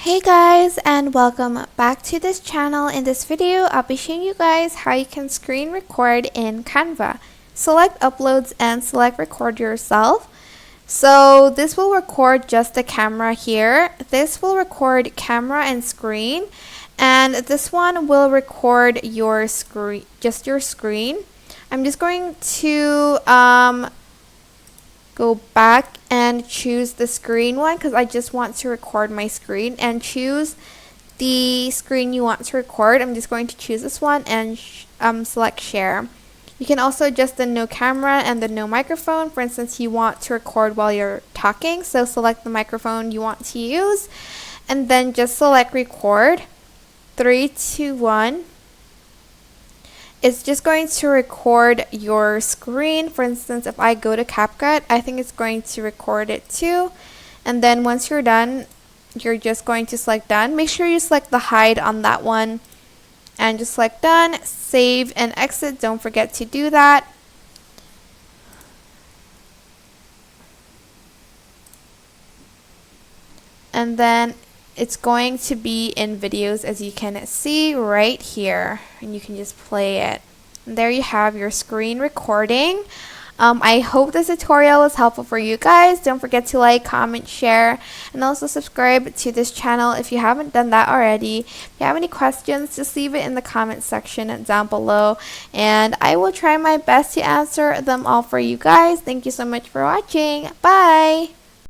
Hey guys, and welcome back to this channel. In this video, I'll be showing you guys how you can screen record in Canva. Select uploads and select record yourself. So this will record just the camera here. This will record camera and screen, and this one will record your screen, just your screen. I'm just going to go back and choose the screen one because I just want to record my screen, and choose the screen you want to record. I'm just going to choose this one and select share. You can also adjust the no camera and the no microphone. For instance, you want to record while you're talking, so select the microphone you want to use and then just select record. 3, 2, 1. It's just going to record your screen. For instance, if I go to CapCut, I think it's going to record it too. And then once you're done, you're just going to select done. Make sure you select the hide on that one and just select done. Save and exit. Don't forget to do that. And then it's going to be in videos, as you can see right here, and you can just play it. And there you have your screen recording. I hope this tutorial was helpful for you guys. Don't forget to like, comment, share, and also subscribe to this channel if you haven't done that already. If you have any questions, just leave it in the comment section down below, and I will try my best to answer them all for you guys. Thank you so much for watching. Bye!